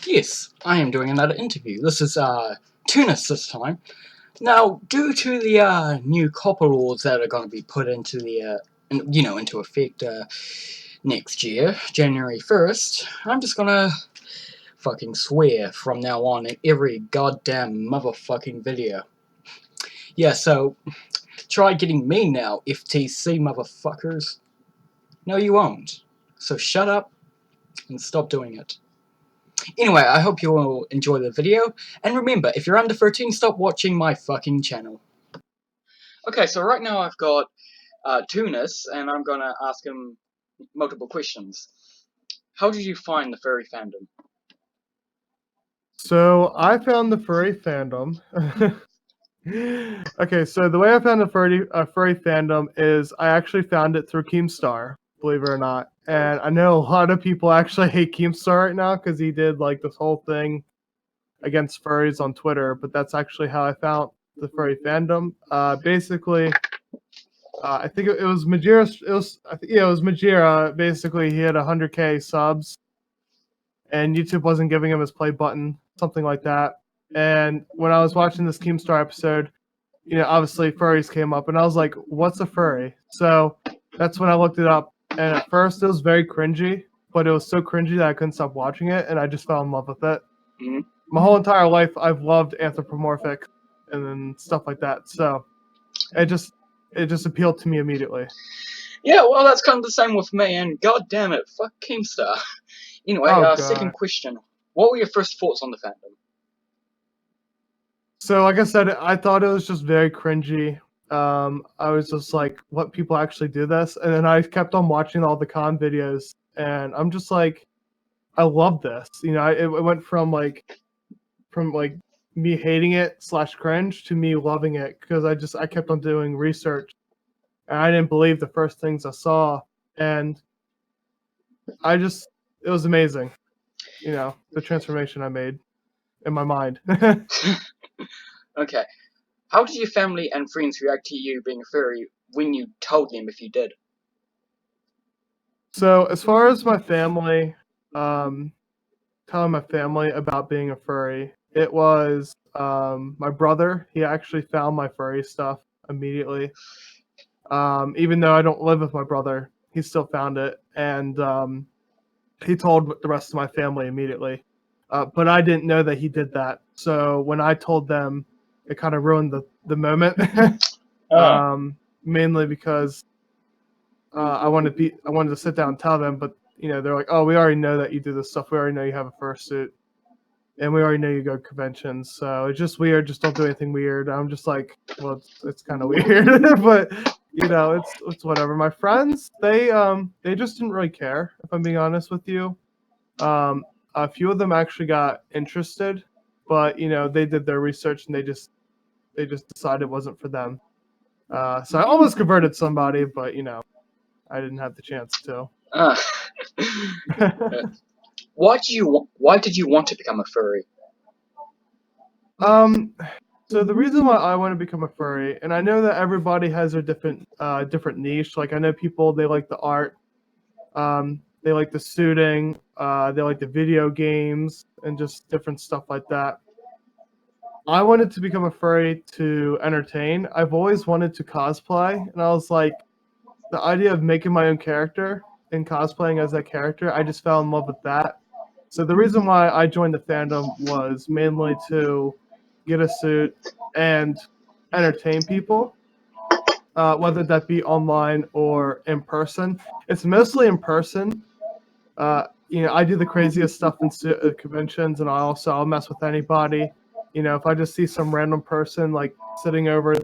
Yes, I am doing another interview. This is Tunis this time. Now, due to the new copper laws that are going to be put into into effect next year, January 1st, I'm just gonna fucking swear from now on in every goddamn motherfucking video. Yeah, so try getting me now, FTC motherfuckers. No, you won't. So shut up and stop doing it. Anyway, I hope you all enjoy the video, and remember, if you're under 13, stop watching my fucking channel. Okay, so right now I've got Tunis, and I'm gonna ask him multiple questions. How did you find the furry fandom? So I found the furry fandom. Okay, so the way I found the furry fandom is I actually found it through Keemstar, believe it or not. And I know a lot of people actually hate Keemstar right now because he did like this whole thing against furries on Twitter, but that's actually how I found the furry fandom. Basically, I think it was Majira. It was Majira. Basically, he had 100K subs, and YouTube wasn't giving him his play button, something like that. And when I was watching this Keemstar episode, obviously furries came up, and I was like, "What's a furry?" So that's when I looked it up, and at first it was very cringy, but it was so cringy that I couldn't stop watching it, and I just fell in love with it. Mm-hmm. My whole entire life, I've loved anthropomorphic and stuff like that, so it just appealed to me immediately. Yeah, well, that's kind of the same with me, and god damn it, fuck Keemstar. Anyway, Oh second god. question. What were your first thoughts on the fandom? So like I said, I thought it was just very cringy. I was just like, what, people actually do this? And then I kept on watching all the con videos, and I'm just like, I love this. It went from me hating it / cringe to me loving it because I kept on doing research, and I didn't believe the first things I saw, and it was amazing. The transformation I made in my mind. Okay. How did your family and friends react to you being a furry when you told them if you did? So as far as my family, um, telling my family about being a furry, it was my brother. He actually found my furry stuff immediately. Even though I don't live with my brother, he still found it, and he told the rest of my family immediately. But I didn't know that he did that. So when I told them, it kind of ruined the moment. Oh. Mainly because I wanted to sit down and tell them, but they're like, "Oh, we already know that you do this stuff. We already know you have a fursuit, and we already know you go to conventions. So it's just weird. Just don't do anything weird." I'm just like, "Well, it's kind of weird," but it's whatever. My friends, they just didn't really care. If I'm being honest with you, a few of them actually got interested, but they did their research and they just decided it wasn't for them. So I almost converted somebody, but I didn't have the chance to. Uh, why did you want to become a furry? um, so the reason why I want to become a furry, and I know that everybody has their different niche. Like I know people, they like the art, they like the suiting, they like the video games, and just different stuff like that. I wanted to become a furry to entertain. I've always wanted to cosplay, and I was like, the idea of making my own character and cosplaying as that character, I just fell in love with that. So the reason why I joined the fandom was mainly to get a suit and entertain people, whether that be online or in person. It's mostly in person. I do the craziest stuff in conventions, and I'll mess with anybody. If I just see some random person like sitting over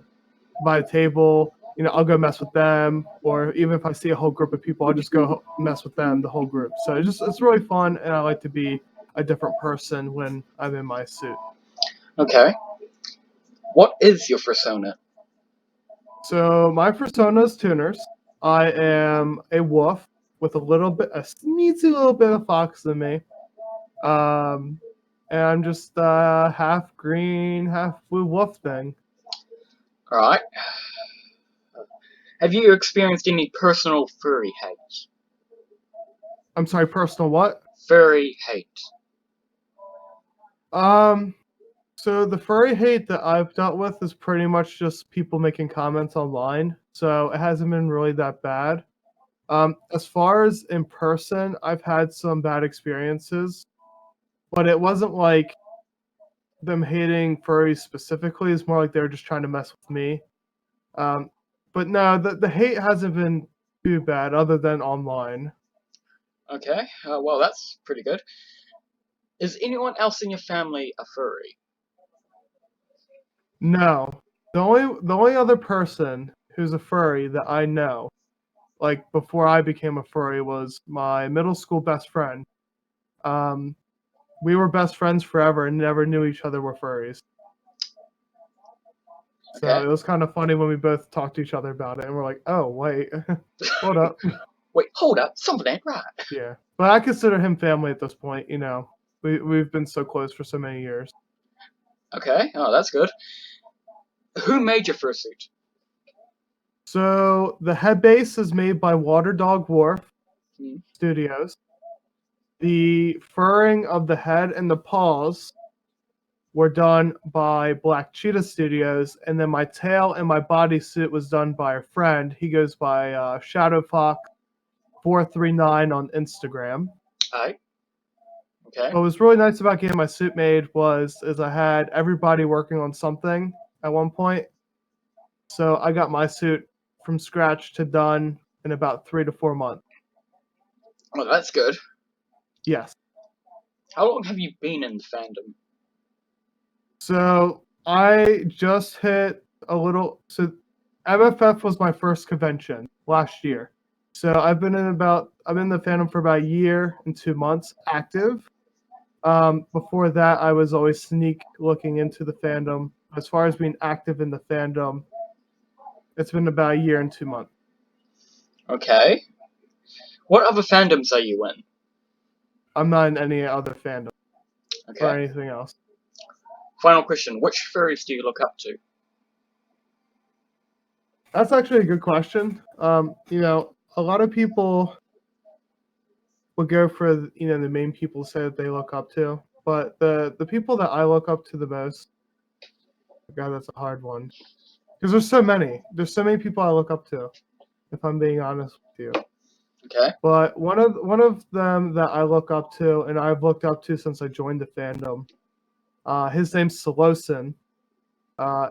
by a table, I'll go mess with them. Or even if I see a whole group of people, I'll just go mess with them, the whole group. So it's really fun, and I like to be a different person when I'm in my suit. Okay. What is your persona? So my persona is Tuners. I am a wolf with a sneaky little bit of fox in me. Um, and I'm just half green, half blue wolf thing. Alright. Have you experienced any personal furry hate? I'm sorry, personal what? Furry hate. So the furry hate that I've dealt with is pretty much just people making comments online. So it hasn't been really that bad. As far as in person, I've had some bad experiences, but it wasn't like them hating furries specifically. It's more like they were just trying to mess with me. Um, but no, the hate hasn't been too bad, other than online. Okay, well, that's pretty good. Is anyone else in your family a furry? No, the only other person who's a furry that I know, like before I became a furry, was my middle school best friend. Um, we were best friends forever and never knew each other were furries. So Okay. it was kind of funny when we both talked to each other about it, and we're like, "Oh, wait, hold up." Wait, hold up, something ain't right. Yeah, but I consider him family at this point. We've been so close for so many years. Okay, oh, that's good. Who made your fursuit? So the head base is made by Water Dog Wharf Hmm. Studios. The furring of the head and the paws were done by Black Cheetah Studios, and then my tail and my bodysuit was done by a friend. He goes by ShadowFox439 on Instagram. Aye. Okay. What was really nice about getting my suit made was is I had everybody working on something at one point. So I got my suit from scratch to done in about 3 to 4 months. Well, that's good. Yes. How long have you been in the fandom? So I just hit a little. So MFF was my first convention last year. So I'm in the fandom for about a year and 2 months active. Before that, I was always sneak looking into the fandom. As far as being active in the fandom, it's been about a year and 2 months. Okay. What other fandoms are you in? I'm not in any other fandom or Okay. anything else. Final question. Which furries do you look up to? That's actually a good question. A lot of people would go for the main people say that they look up to, but the people that I look up to the most, God, that's a hard one because there's so many. There's so many people I look up to. If I'm being honest with you, Okay. but one of them that I look up to, and I've looked up to since I joined the fandom. His name's Solosin.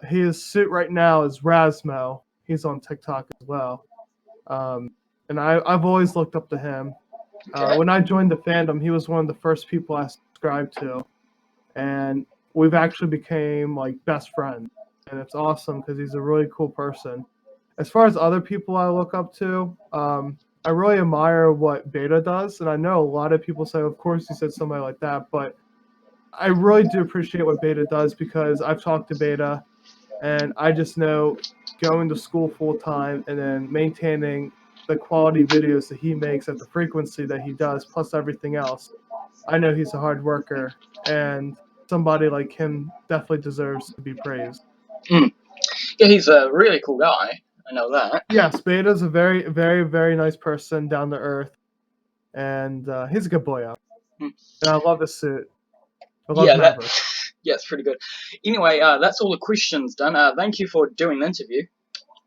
His suit right now is Rasmo. He's on TikTok as well. Um, and I've always looked up to him. Okay. When I joined the fandom, he was one of the first people I subscribed to, and we've actually became like best friends. And it's awesome because he's a really cool person. As far as other people I look up to, I really admire what Beta does, and I know a lot of people say, "Of course, you said somebody like that," but I really do appreciate what Beta does because I've talked to Beta, and I just know going to school full time and then maintaining the quality videos that he makes at the frequency that he does, plus everything else. I know he's a hard worker, and somebody like him definitely deserves to be praised. Mm. Yeah, he's a really cool guy. I know that. Yes, Beta's a very, very, very nice person, down to earth, and he's a good boy out. Mm. And I love his suit. I love Yeah, that. Maverick. Yeah, it's pretty good. Anyway, that's all the questions done. Thank you for doing the interview.